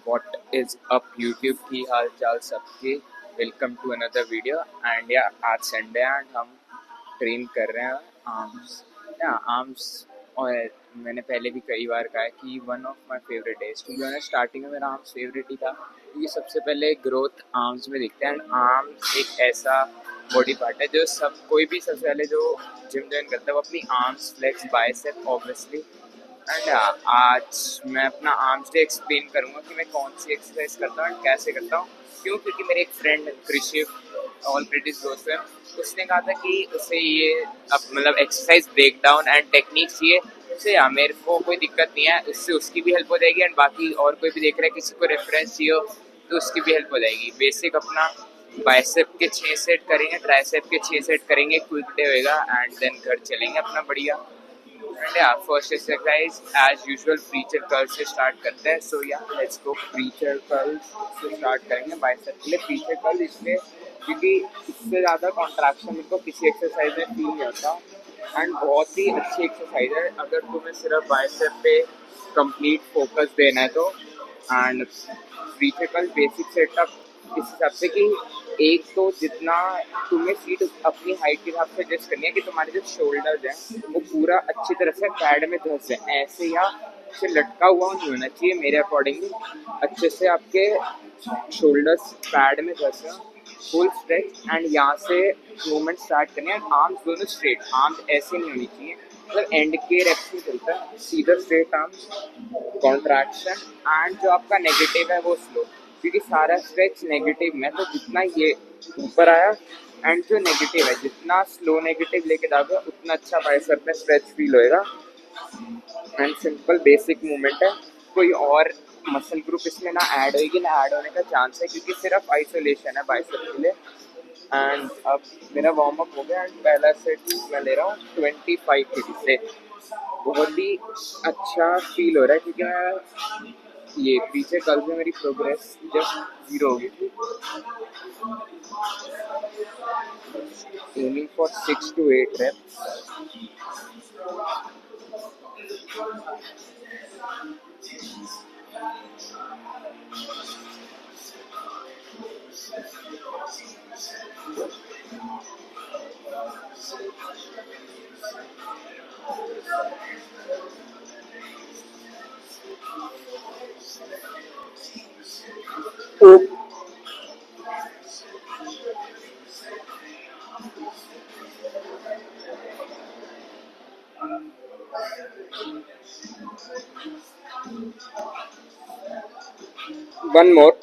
What is up YouTube की हाल चाल सबके। Welcome to another video and yeah आज संडे एंड हम ट्रेन कर रहे हैं आर्म्स आर्म्स। और मैंने पहले भी कई बार कहा है कि one of my favourite days to be honest. Starting में मेरा आर्म्स फेवरेट ही था क्योंकि सबसे पहले ग्रोथ आर्म्स में दिखता है एंड आर्म्स एक ऐसा बॉडी पार्ट है जो सब कोई भी सबसे पहले जो जिम ज्वाइन करता है वो अपनी arms flex bicep obviously. And आज मैं अपना आर्म्स डे एक्सप्लेन करूँगा कि मैं कौन सी एक्सरसाइज करता हूँ एंड कैसे करता हूँ। क्यों? क्योंकि मेरे एक फ्रेंड कृषिव ऑल क्रेडिट दोस्त है, उसने कहा था कि उसे ये अब मतलब एक्सरसाइज ब्रेकडाउन एंड टेक्निक चाहिए। उससे मेरे को कोई दिक्कत नहीं है, उससे उसकी भी हेल्प हो जाएगी एंड बाकी और कोई भी देख रहा है किसी को रेफरेंस चाहिए हो तो उसकी भी हेल्प हो जाएगी। बेसिक अपना बाइसेप के 6 सेट करेंगे, ट्राइसेप के 6 सेट करेंगे, क्विक डे होएगा एंड देन घर चलेंगे अपना बढ़िया। First exercise as usual preacher curl से स्टार्ट करते हैं। So yeah let's go. Preacher curl से स्टार्ट करेंगे बाइसेप के लिए। प्रीचर कर्ल इसलिए क्योंकि इससे ज़्यादा कॉन्ट्रैक्शन मेरे को किसी एक्सरसाइज में फील नहीं होता एंड बहुत ही अच्छी एक्सरसाइज है अगर तुम्हें सिर्फ बाइसेप पे कंप्लीट फोकस देना है तो। And preacher curl basic setup इस हिसाब से कि एक तो जितना तुम्हें सीट अपनी हाइट के हिसाब से एडजस्ट करनी है कि तुम्हारे जो शोल्डर्स हैं वो पूरा अच्छी तरह से पैड में धंस जाए। ऐसे या से लटका हुआ नहीं होना चाहिए मेरे अकॉर्डिंगली। अच्छे से आपके शोल्डर्स पैड में धंस जाए, फुल स्ट्रेच एंड यहाँ से मूवमेंट स्टार्ट करनी है। आर्म्स दोनों स्ट्रेट, आर्म्स ऐसे नहीं होनी चाहिए मतलब एंड के रेप्स में चलता है सीधा स्ट्रेट आर्म्स कॉन्ट्रैक्शन एंड जो आपका नेगेटिव है वो स्लो, क्योंकि सारा स्ट्रेच नेगेटिव में तो जितना ये ऊपर आया एंड जो नेगेटिव है जितना स्लो नेगेटिव लेके जाओगे उतना अच्छा बाइसेप में स्ट्रेच फील होएगा। एंड सिंपल बेसिक मूवमेंट है, कोई और मसल ग्रुप इसमें ना ऐड होएगी ना ऐड होने का चांस है क्योंकि सिर्फ आइसोलेशन है बाइसेप के लिए। एंड अब मेरा वार्म अप हो गया एंड पहला सेट मैं ले रहा हूँ 25 kg से। बहुत ही अच्छा फील हो रहा है क्योंकि मैं ये पीछे कल से मेरी प्रोग्रेस जस्ट 0 हो गई थी। Aiming for 6 to 8 reps। One more.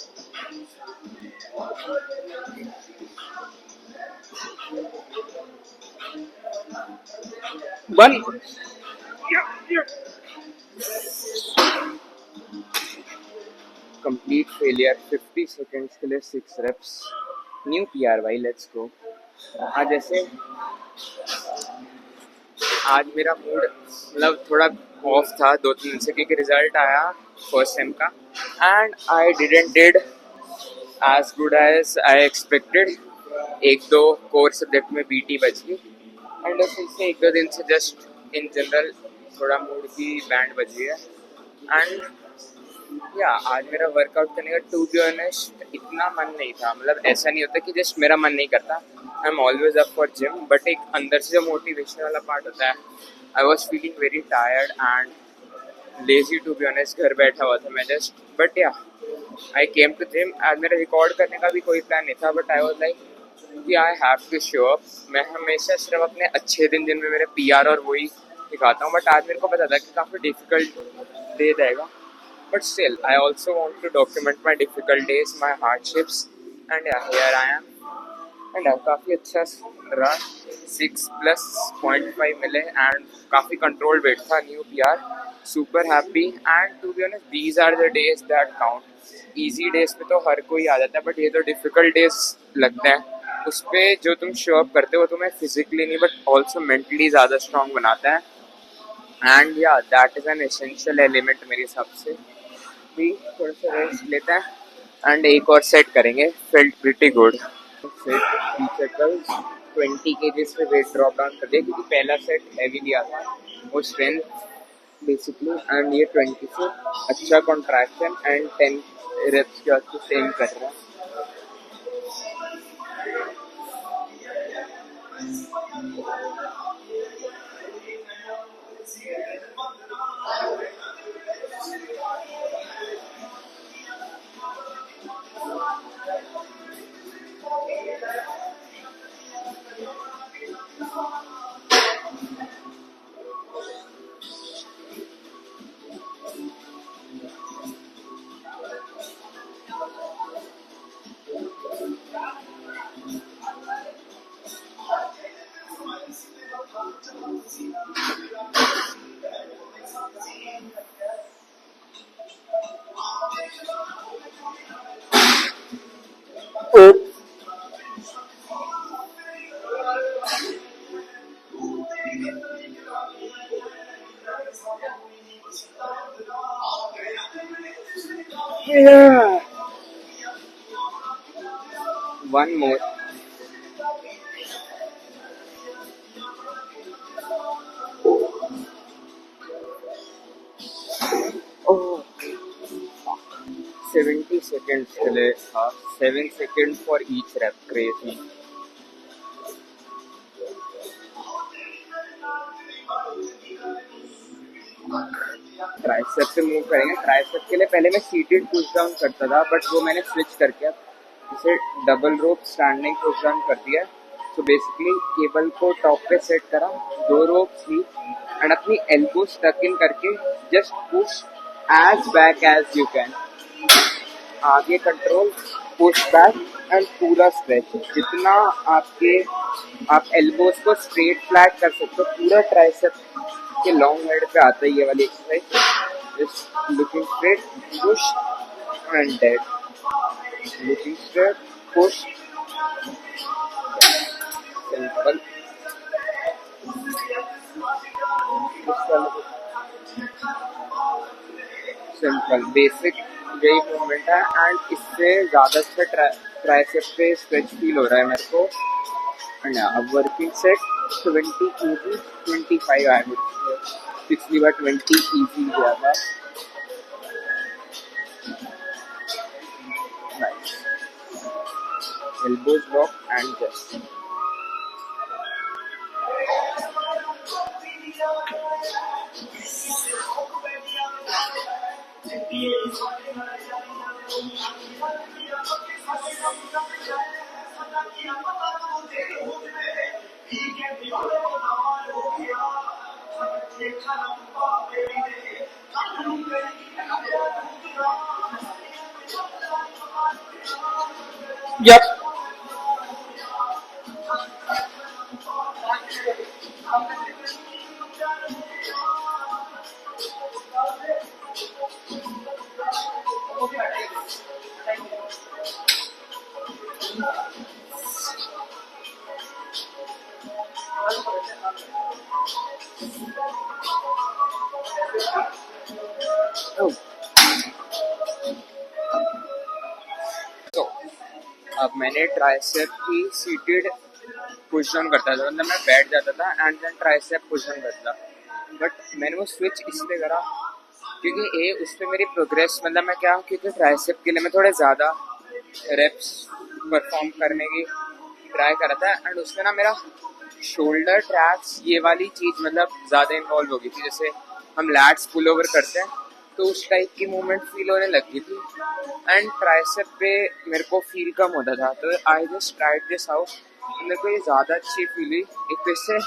One. Complete failure 50 seconds के लिए 6 reps। न्यू PR भाई, लेट्स गो। आज जैसे आज मेरा मूड मतलब थोड़ा ऑफ था 2-3 दिन से क्योंकि रिजल्ट आया फर्स्ट सेम का and I didn't did as good as I expected. एक दो कोर सब्जेक्ट में BT बच गई एंड उससे 1-2 दिन से जस्ट इन जनरल थोड़ा मूड की बैंड बज गई है। एंड या आज मेरा वर्कआउट करने का टू बी ऑनेस्ट इतना मन नहीं था, मतलब ऐसा नहीं होता कि जस्ट मेरा मन नहीं करता, I am always up for gym, but एक अंदर से जो मोटिवेशन वाला पार्ट होता है I was feeling very tired and lazy to be honest. घर बैठा हुआ था मैं जस्ट, बट या आई केम टू जिम। आज मेरा रिकॉर्ड करने का भी कोई प्लान नहीं था बट आई वॉज लाइक कि I have to show up. मैं हमेशा सिर्फ अपने अच्छे दिन जिनमें मेरे PR और वही दिखाता हूँ, बट आज मेरे को पता था कि काफ़ी डिफिकल्ट डे रहेगा। But still, I also want to document my difficult days, my hardships, and yeah, here I am. And काफ़ी अच्छा रहा, 6+0.5 मिले and काफ़ी controlled weight था, new PR, super happy and to be honest, these are the days that count. Easy days पे तो हर कोई आ जाता है बट ये तो difficult days लगते हैं, उस पर जो तुम शो अप करते हो तुम्हें फिजिकली नहीं बट ऑल्सो मेंटली ज़्यादा स्ट्रॉन्ग बनाता है। एंड या that is an essential element मेरे हिसाब से। भी थोड़ा सा रेस्ट लेते हैं एंड एक और सेट करेंगे। Felt pretty good. सेट पीछे कल 20 kg पे वेट ड्रॉप डाउन कर दिया क्योंकि पहला सेट हैवी लिया था वो स्ट्रेंथ बेसिकली एंड ये 20 से अच्छा कॉन्ट्रैक्शन एंड 10 रेप्स के बाद तो सेम कर रहा है। Yeah. One more. Oh, 70 seconds के लिए था, 7 seconds for each rep, crazy. Tricep पे मूव करेंगे। ट्राइसेप के लिए पहले मैं सीटेड पुश डाउन करता था, बट वो मैंने स्विच करके इसे double rope standing push down कर दिया। सो बेसिकली केबल को टॉप पे सेट करा, 2 रोप्स ली एंड अपनी एल्बो स्टक इन करके just push as back as you can. आगे कंट्रोल, पुश बैक एंड पूरा स्ट्रेच। जितना आप एल्बोज को स्ट्रेट फ्लैट कर सकते हो, पूरा ट्राइसेप के लॉन्ग हेड पे आता है ये वाली exercise. Just looking straight, push and dead, looking straight, push, simple. Simple basic यही मूवमेंट है एंड इससे ज़्यादा अच्छा ट्राइसेप पे स्ट्रेच फील हो रहा है मेरे को। एंड अब working set 20 easy, 25 I would say. पिछली बार 20 ईजी गया था। Nice, elbows lock and just. Yep. Oh. तो अब मैंने ट्राइसेप की सीटेड पुश डाउन करता था, मतलब मैं बैठ जाता था and then tricep push down करता। बट मैंने वो स्विच इसलिए करा क्योंकि उस पर मेरी प्रोग्रेस, मतलब मैं क्या, क्योंकि ट्राइसेप के लिए मैं थोड़े ज़्यादा रेप्स परफॉर्म करने की ट्राई करा था एंड उसमें ना मेरा शोल्डर ट्रैप्स ये वाली चीज़ मतलब ज़्यादा इन्वॉल्व हो गई थी। जैसे हम लैट्स पुल ओवर करते हैं तो उस टाइप की मूवमेंट फील होने लगी थी एंड ट्राइसेप पे मेरे को फील कम होता था। तो I just tried this out, मेरे को ये ज़्यादा अच्छी फील हुई। एक तो इससे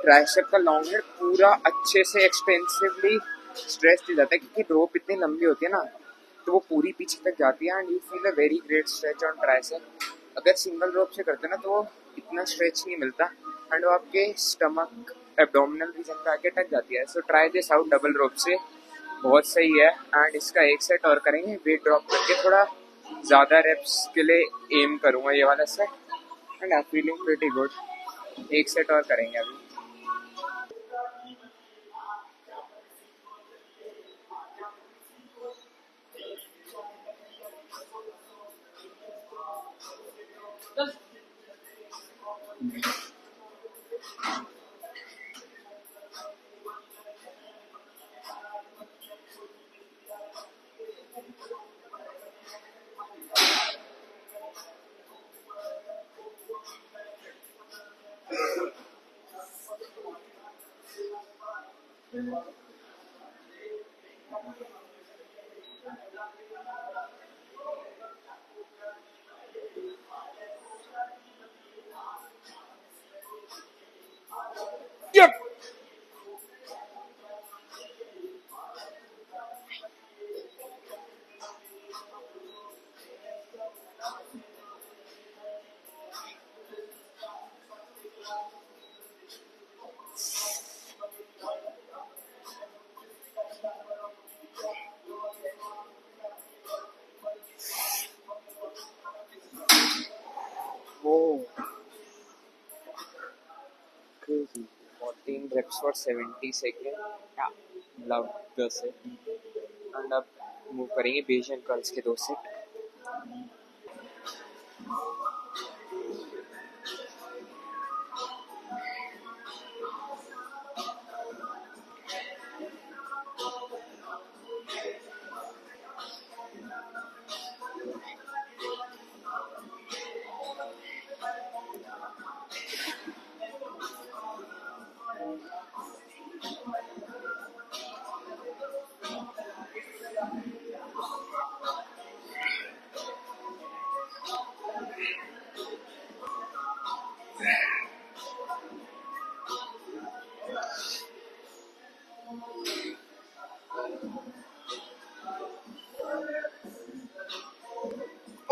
ट्राइसेप का लॉन्ग हेड पूरा अच्छे से एक्सटेंसिवली स्ट्रेच दिया जाता है, क्योंकि रोप इतनी लंबी होती है ना तो वो पूरी पीछे तक जाती है and you feel a very great stretch on tricep. अगर सिंगल रोप से करते हैं ना तो वो इतना स्ट्रेच नहीं मिलता एंड वो आपके स्टमक एब्डोमिनल रीजन पे आके टच जाती है। So try this out double rope से, बहुत सही है। एंड इसका एक सेट और करेंगे, वेट ड्रॉप करके थोड़ा ज़्यादा रेप्स के लिए एम करूँगा ये वाला set and I feeling pretty good. एक सेट और करेंगे अभी। Yep. Oh, crazy. 14 reps for 70 seconds. Yeah, love the set. And अब मूव करेंगे बेसियन कर्ल्स के 2 set.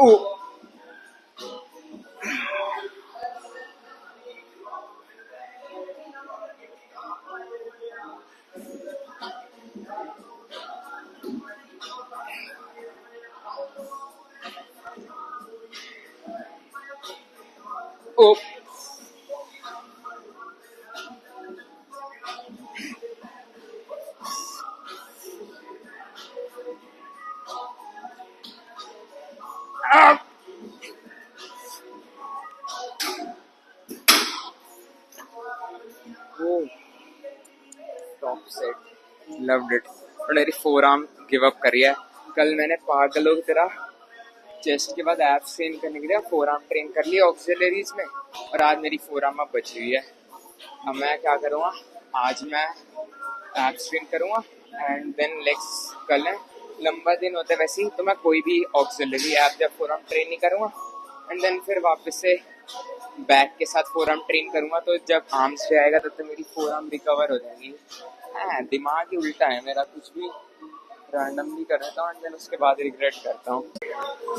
Oh, oh, ah, oh, top set. Loved it. और मेरी फोर आर्म गिव अप करी है. कल मैंने पागलों की तरह चेस्ट के बाद एब्स ट्रेन करने के लिए फोर आर्म ट्रेन कर लिया ऑक्सिलरीज में, और आज मेरी फोर आर्म अब बची हुई है. अब मैं क्या करूँगा, आज मैं एब्स ट्रेन करूँगा एंड देन लेग्स कर लें. लंबा दिन होता है वैसे ही, तो मैं कोई भी ऑक्सिलरी एप या फोर आर्म ट्रेन नहीं करूँगा. एंड देन फिर वापस से बैक के साथ फोर आर्म ट्रेन करूँगा. तो जब आर्म्स पे आएगा तब तो मेरी फोर आर्म रिकवर हो जाएगी. दिमाग ही उल्टा है मेरा, कुछ भी रैंडमली कर देता हूँ एंड देन उसके बाद रिग्रेट करता हूँ.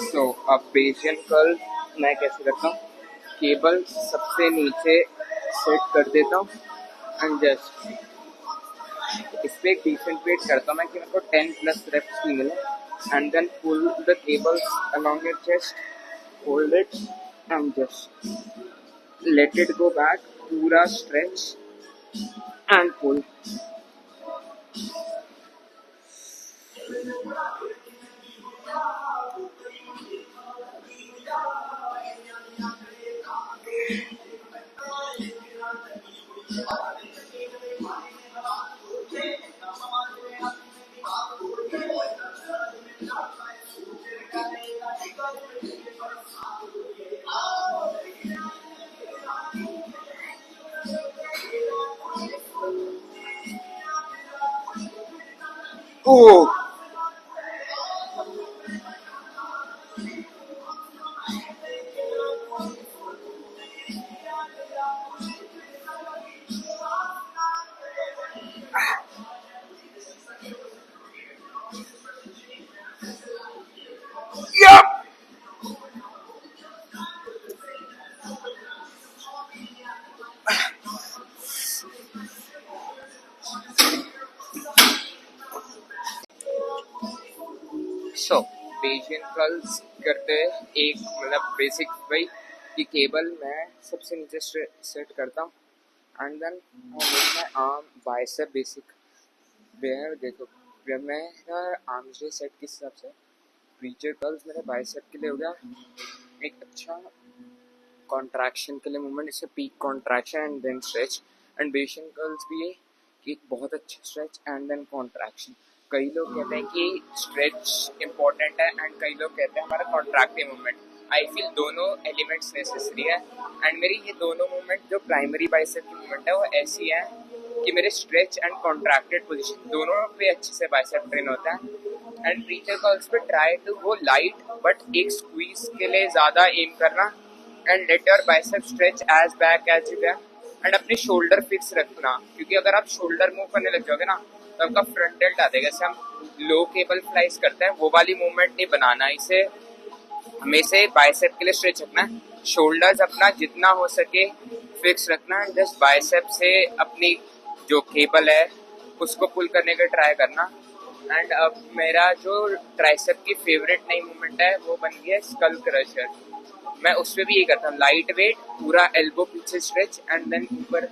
सो अब बेसियन कर्ल मैं कैसे करता हूँ, केबल सबसे नीचे सेट कर देता हूँ एंड जस्ट इस पे एक डिसेंट वेट करता हूँ मैं कि मेरे को 10 प्लस रेप्स भी मिले. And then pull the cables along your chest, hold it and just let it go back, पूरा stretch and pull. Oh, yeah. So Bayesian curls करते हैं एक मतलब बेसिक वही कि केबल मैं सबसे नीचे सेट करता हूँ एंड देन मैं आर्म बाइसेप बेसिक वेयर देखो. मैं आर्म से सेट किस हिसाब से, प्रीचर कर्ल्स मेरे बाइसेप के लिए हो गया एक अच्छा कॉन्ट्रैक्शन के लिए मूवमेंट, इससे peak contraction and then stretch. And Bayesian curls भी है कि एक बहुत अच्छा स्ट्रेच एंड देन कॉन्ट्रैक्शन. कई लोग कहते हैं कि स्ट्रेच इम्पोर्टेंट है एंड कई लोग कहते हैं हमारा कॉन्ट्रैक्टिव मूवमेंट. आई फील दोनों एलिमेंट्स नेसेसरी है. एंड मेरी ये दोनों मूवमेंट जो प्राइमरी बाइसेप की मूवमेंट है वो ऐसी है कि मेरे स्ट्रेच एंड कॉन्ट्रैक्टेड पोजीशन दोनों पे अच्छे से बाइसेप ट्रेन होता है. एंड प्रीचर कर्ल्स पे try to go light, but एक स्क्वीज के लिए ज्यादा एम करना, and let your bicep stretch as back as you can, and अपनी शोल्डर फिक्स रखना, क्योंकि अगर आप शोल्डर मूव करने लग जाओगे ना तो आपका फ्रंट डेल्ट आ जाएगा। जैसे हम लो केबल फ्लाइज करते हैं वो वाली मूवमेंट नहीं बनाना, इसे हमेशा बाइसेप के लिए स्ट्रेच रखना है, शोल्डर्स अपना जितना हो सके फिक्स रखना है, जस्ट बाइसेप से अपनी जो केबल है उसको पुल करने का ट्राई करना। एंड अब मेरा जो ट्राइसेप की फेवरेट नई मूवमेंट है वो बन गया स्कल क्रशर। मैं उस पर भी ये करता हूँ, लाइट वेट पूरा एल्बो पीछे स्ट्रेच एंड देन ऊपर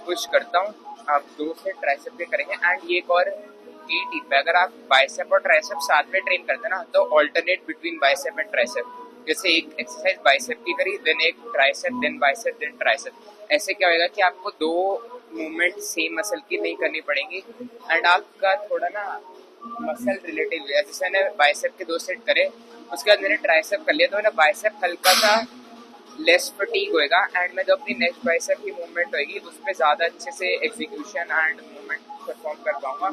पुश करता हूँ। आप 2 से ट्राइसेप के करेंगे। एंड ये एक और की टिप है, अगर आप बाइसेप और ट्राइसेप साथ में ट्रेन करते हैं ना तो alternate between bicep and tricep, जैसे एक एक्सरसाइज बाइसेप की करी, देन एक tricep, then bicep, then tricep, ऐसे क्या होगा कि आपको 2 मूवमेंट सेम मसल की नहीं करनी पड़ेंगी, एंड आपका थोड़ा ना मसल रिलेटिव, जैसे मैंने बाइसेप के 2 सेट करे उसके बाद मैंने ट्राइसेप कर लिया तो मेरा बाइसेप हल्का सा लेस फटीग होएगा, एंड मैं जो अपनी नेक्स्ट बाइसेप की मूवमेंट होगी उस पर ज़्यादा अच्छे से एग्जीक्यूशन एंड मूवमेंट परफॉर्म कर पाऊंगा।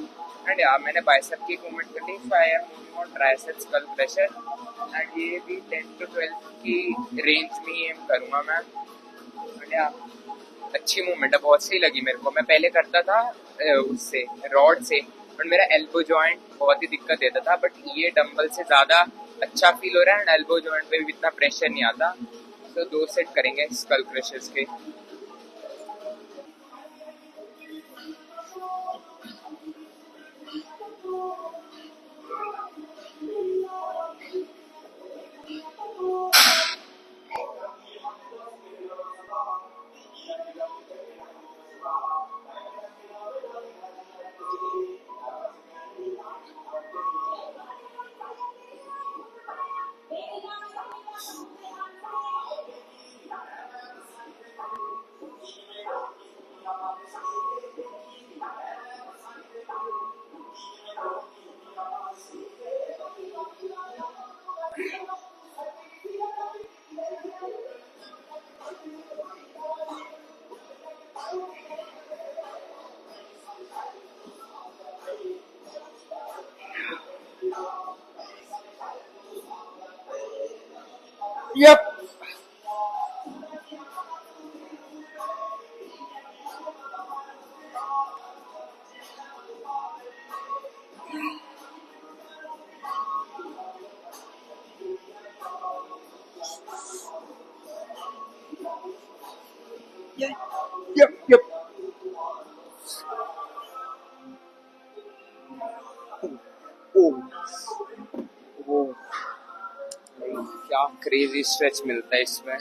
एंड यार मैंने बाइसेप की मूवमेंट कर ली, so I am moving on tricep skull crusher, and ये भी 10 to 12 की रेंज में ही एम करूँगा मैं। एंड यार अच्छी मूवमेंट है, बहुत सही लगी मेरे को। मैं पहले करता था उससे रॉड से, बट मेरा एल्बो जॉइंट बहुत ही दिक्कत देता था, बट ये डंबल से ज़्यादा अच्छा फील हो रहा है, एंड एल्बो जॉइंट पे भी इतना प्रेशर नहीं आता। तो 2 सेट करेंगे स्कल क्रशर्स के। Yep. Yep. Yep. Oh. Oh. क्या क्रेजी स्ट्रेच मिलता है इसमें।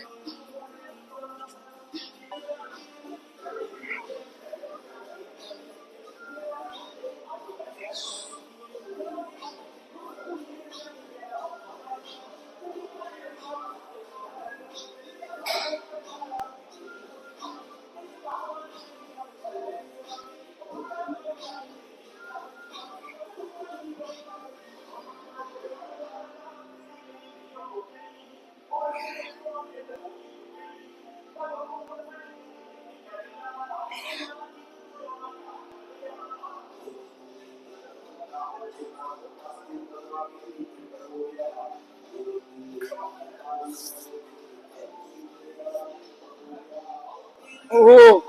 Oh.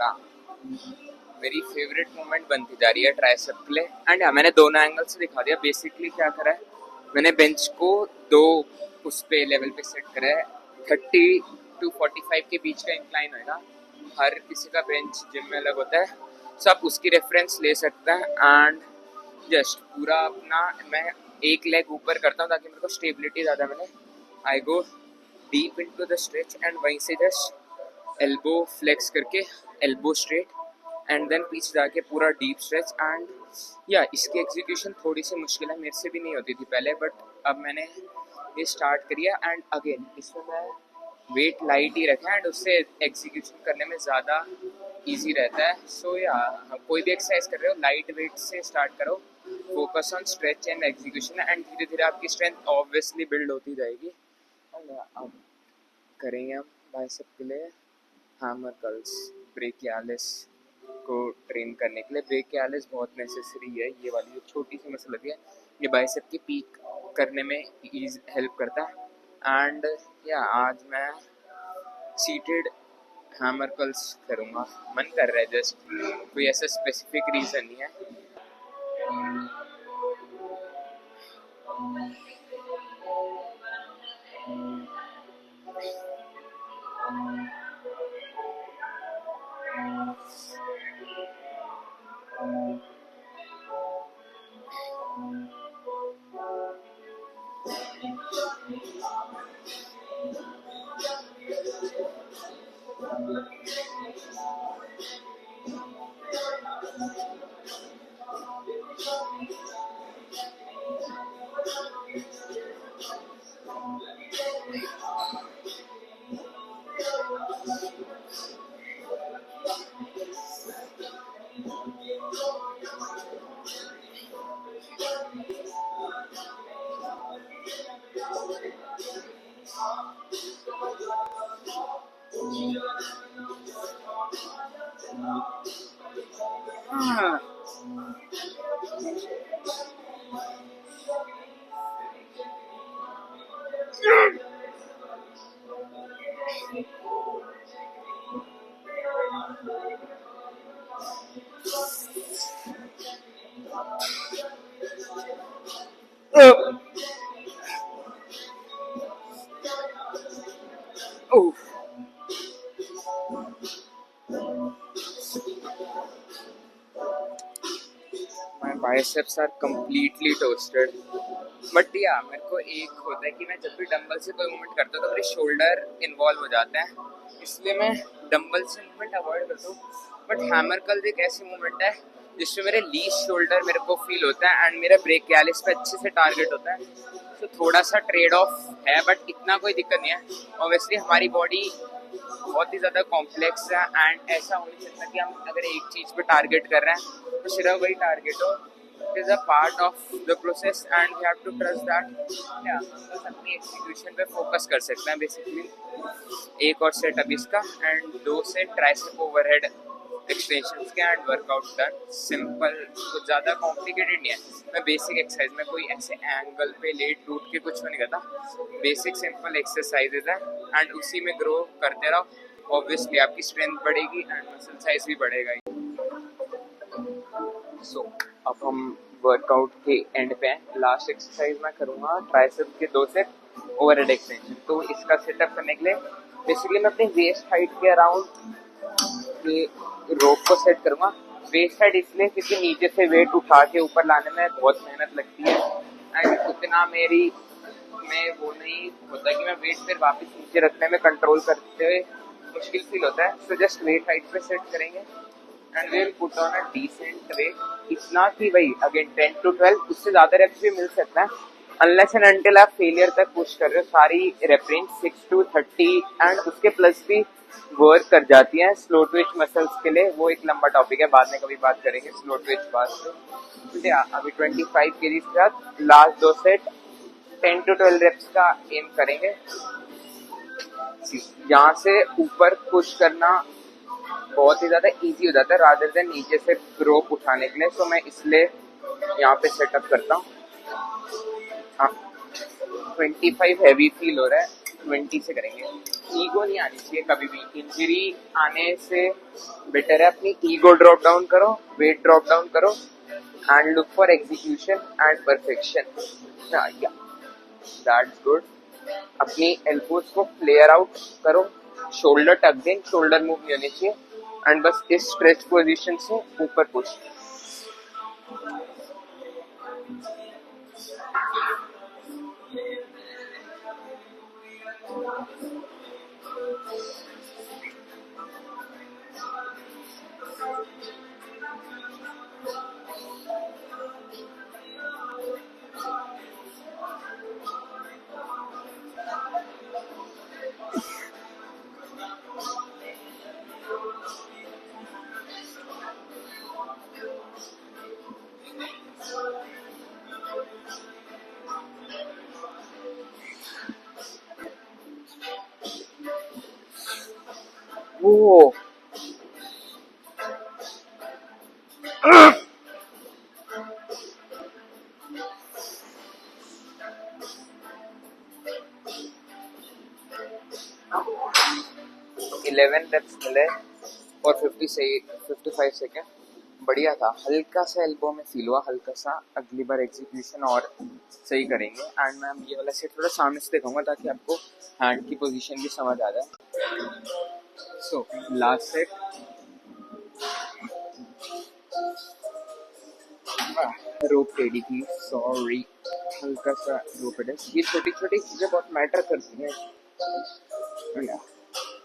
ना मेरी फेवरेट मूवमेंट बनती जा रही है ट्राइसेप के लिए। एंड हाँ, मैंने दोनों एंगल से दिखा दिया। बेसिकली क्या करा है, मैंने बेंच को 2 उस पे लेवल पे सेट करा है। 30 to 45 के बीच का इंक्लाइन होगा। हर किसी का बेंच जिम में अलग होता है, सो आप उसकी रेफरेंस ले सकते हैं। एंड जस्ट पूरा अपना मैं एक लेग ऊपर करता हूँ ताकि मेरे को स्टेबिलिटी ज़्यादा मिले। I go deep into the stretch and वहीं से जस्ट एल्बो फ्लेक्स करके एल्बो स्ट्रेट, एंड देन पीछे जाके पूरा डीप स्ट्रेच। एंड या इसकी एग्जीक्यूशन थोड़ी सी मुश्किल है, मेरे से भी नहीं होती थी पहले, बट अब मैंने ये स्टार्ट करिए एंड अगेन इसमें मैं वेट लाइट ही रखें एंड उससे एग्जीक्यूशन करने में ज़्यादा इजी रहता है। सो या कोई भी एक्सरसाइज कर रहे हो लाइट वेट से स्टार्ट करो, focus on stretch and execution and धीरे धीरे आपकी स्ट्रेंथ ऑब्वियसली बिल्ड होती जाएगी। अब करेंगे हम बाइसेप के लिए हैमर कर्ल्स, ब्रेकियालिस को ट्रेन करने के लिए। ब्रेकियालिस बहुत नेसेसरी है, ये वाली जो छोटी सी मसल होती है ये बाइसेप की पीक करने में हेल्प करता है। एंड या आज मैं सीटेड हैमर कर्ल्स करूँगा, मन कर रहा है, जस्ट कोई ऐसा स्पेसिफिक रीज़न नहीं है। My biceps are completely toasted. But या मेरे को एक होता है कि मैं जब भी डंबल से कोई मूवमेंट करता हूँ तो मेरे शोल्डर इन्वॉल्व हो जाते हैं, इसलिए मैं डंबल से मूवमेंट अवॉइड करता हूँ। बट हैमर कर्ल एक ऐसी मूवमेंट है जिसमें मेरे लीस्ट शोल्डर मेरे को फील होता है एंड मेरा ब्रेकियालिस पे अच्छे से टारगेट होता है। तो थोड़ा सा ट्रेड ऑफ है बट इतना कोई दिक्कत नहीं है। ऑब्वियसली हमारी बॉडी बहुत ही ज़्यादा कॉम्प्लेक्स है एंड ऐसा हो नहीं सकता कि हम अगर एक चीज़ पे टारगेट कर रहे हैं तो सिर्फ वही टारगेट हो। It is a part of the process and we have to trust that. या हम बस अपनी एग्जीक्यूशन पे फोकस कर सकते हैं बेसिकली। एक और सेट अभी इसका and 2 set tricep overhead extensions के एंड वर्कआउट डन। सिंपल, कुछ ज़्यादा कॉम्प्लिकेटेड नहीं है। मैं बेसिक एक्सरसाइज में कोई ऐसे एंगल पे लेट टूट के कुछ नहीं करता, बेसिक सिंपल एक्सरसाइजेज है एंड उसी में ग्रो करते रहो। ऑब्वियसली आपकी स्ट्रेंथ बढ़ेगी एंड मसल साइज भी बढ़ेगा। सो अब हम वर्कआउट के एंड पे हैं। लास्ट एक्सरसाइज मैं करूँगा ट्राइसेप के 2 सेट ओवरहेड एक्सटेंशन। तो इसका सेटअप करने के लिए बेसिकली मैं अपनी वेस्ट हाइट के अराउंड ये रोप को सेट करूँगा। वेस्ट हाइट इसलिए क्योंकि नीचे से वेट उठा के ऊपर लाने में बहुत मेहनत लगती है एंड उतना मेरी में वो नहीं होता कि मैं वेट फिर वापस नीचे रखने में कंट्रोल करते हुए मुश्किल फील होता है। सो जस्ट वेट हाइट पे सेट करेंगे and we will put on a decent weight. इतना कि भाई अगेन 10 to 12, उससे ज़्यादा रेप्स भी मिल सकता है अनलेस एंड अनटिल आप फेलियर तक पुश कर रहे हो। सारी रेप रेंज 6 to 30 एंड उसके प्लस भी वर्क कर जाती हैं स्लो ट्विच मसल्स के लिए। वो एक लंबा टॉपिक है, बाद में कभी बात करेंगे स्लो ट्विच बात पे। अभी 25 kg के साथ लास्ट 2 सेट 10 to 12 रेप्स का एम करेंगे। यहाँ से ऊपर पुश करना बहुत ही ज़्यादा इजी हो जाता है रादर देन नीचे से रोप उठाने के लिए। सो मैं इसलिए यहाँ पे सेटअप करता हूँ। हाँ, 25 हैवी फील हो रहा है, 20 से करेंगे। ईगो नहीं आनी चाहिए कभी भी, इंजरी आने से बेटर है अपनी ईगो ड्रॉप डाउन करो, वेट ड्रॉप डाउन करो and look for execution and perfection. That's good. अपनी एल्बोज को फ्लेयर आउट करो, शोल्डर टक दें, शोल्डर मूव नहीं होने चाहिए एंड बस इस स्ट्रेच पोजीशन से ऊपर पुश। वो 11 reps मिले और 55 सेकेंड। बढ़िया था, हल्का सा एल्बो में फील हुआ, हल्का सा। अगली बार एग्जीक्यूशन और सही करेंगे। एंड मैं ये वाला सेट थोड़ा सामने से दिखाऊंगा ताकि आपको हैंड की पोजीशन भी समझ आ जाए। सो लास्ट सेट, रोप टेडी थी, सॉरी, हल्का सा रोप है। ये छोटी छोटी चीजें बहुत मैटर करती हैं।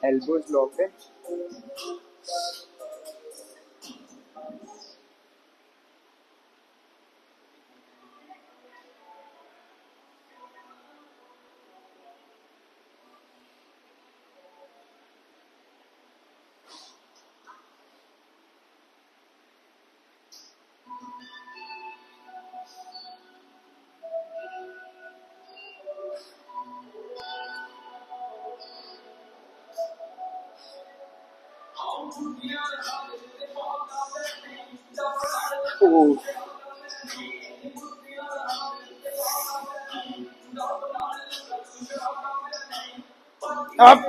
एल्बोज लॉक्ड है। Oh. Up.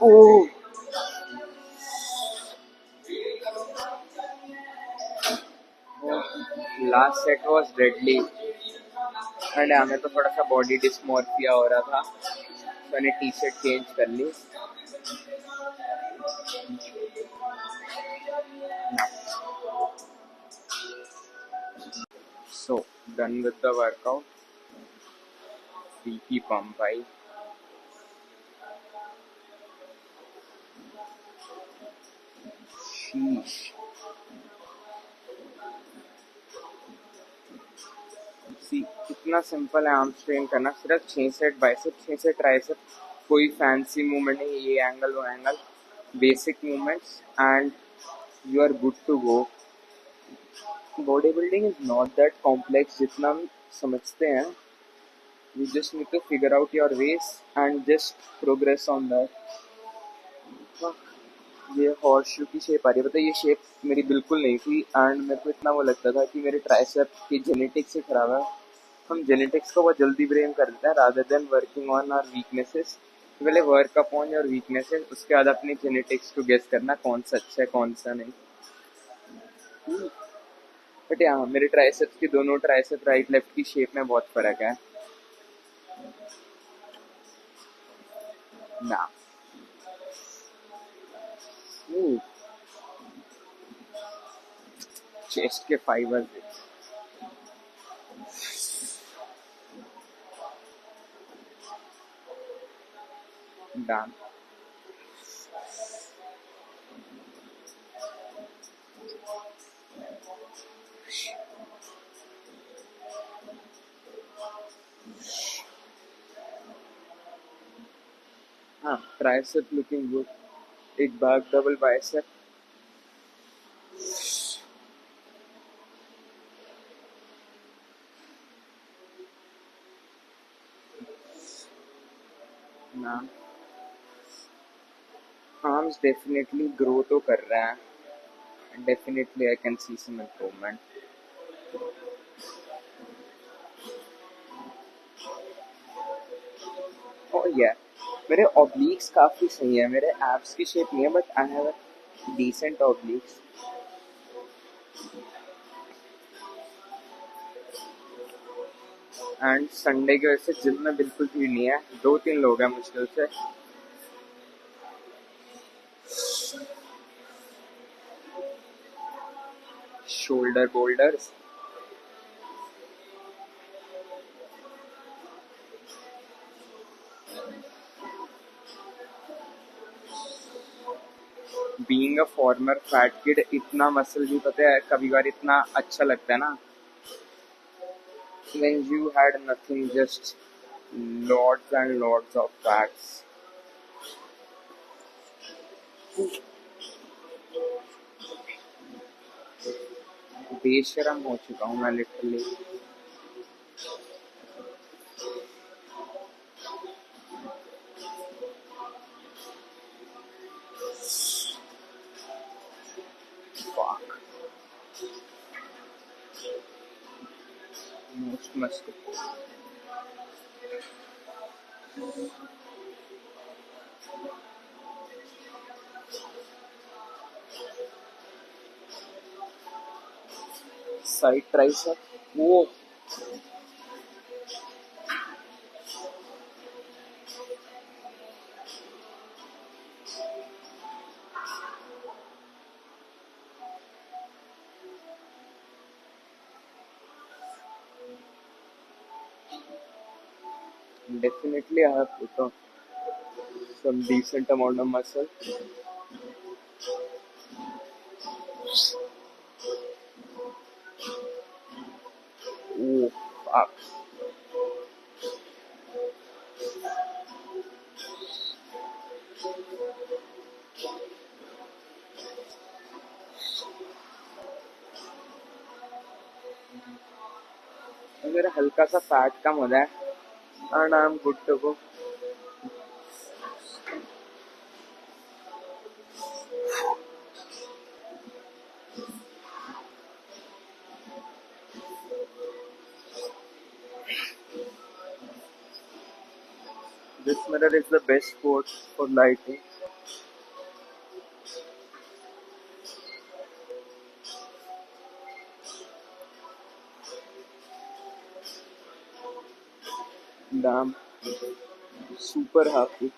Oh. Last set was deadly and हमें तो थोड़ा सा बॉडी डिस्मॉर्फिया हो रहा था, तो मैंने टी शर्ट चेंज कर ली। So done with the workout, पी पंप भाई। कितना सिंपल है आर्म स्ट्रेन करना, सिर्फ 6 सेट बाइसेप, 6 सेट ट्राइसेप, कोई फैंसी मूवमेंट नहीं, ये एंगल वो angle, basic movements and you are good to go. Body building is not that complex जितना हम समझते हैं। You just need to figure out your ways and just progress on that. ये horseshoe की shape आ रही है, पता है ये शेप मेरी बिल्कुल नहीं थी एंड मेरे को इतना वो लगता था कि मेरे ट्राइसेप की जेनेटिक्स से खराब है। हम जेनेटिक्स को बहुत जल्दी ब्लेम कर देते हैं rather than working on our weaknesses. पहले वर्क अपॉन योर वीकनेसेस, उसके बाद अपनी जेनेटिक्स को गेस करना कौन सा अच्छा है कौन सा नहीं। बट यहाँ मेरे ट्राइसेप्स की, दोनों ट्राइसेप राइट लेफ्ट की शेप में बहुत फर्क है ना। चेस्ट के फाइबर डन। हाँ, ट्राइसेप लुकिंग गुड, एक बैक डबल बाइसेप। ना आर्म्स डेफिनेटली ग्रो तो कर रहा है, definitely I can see some improvement. Oh yeah, मेरे ऑब्लिक्स काफी सही है, मेरे एब्स की शेप नहीं है but I have decent obliques. And Sunday की वजह से जिम में बिल्कुल भीड़ नहीं है, 2-3 लोग हैं मुश्किल से। Shoulder boulders, being a former fat kid, इतना मसल भी पता है कभी बार इतना अच्छा लगता है ना, when you had nothing, just lots and lots of fats। बेशरम हो चुका हूँ मैं लिटरली। मस्त. साइड ट्राइसेप वो definitely I have put on some decent amount of muscle. Oh, fuck. अगर हल्का सा फैट कम हो जाए and I'm good to go. This mirror is the best sport for lighting. Damn, super happy.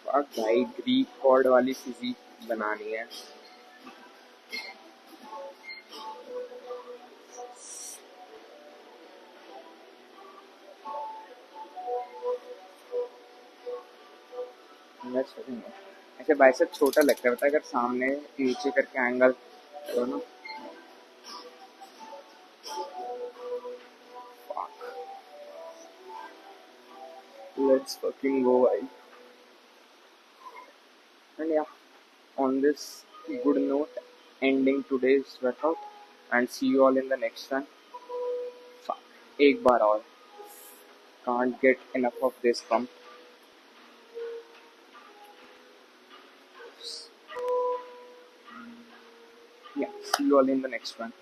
Fuck भाई, Greek cord वाली physique बनानी है. ऐसे बाइसेप छोटा लगता है अगर सामने नीचे करके एंगल करो ना. Let's fucking go, भाई. And yeah, on this good note, ending today's workout and see you all in the next one. Fuck. एक बार और. Can't get enough of this pump. Yeah, see you all in the next one.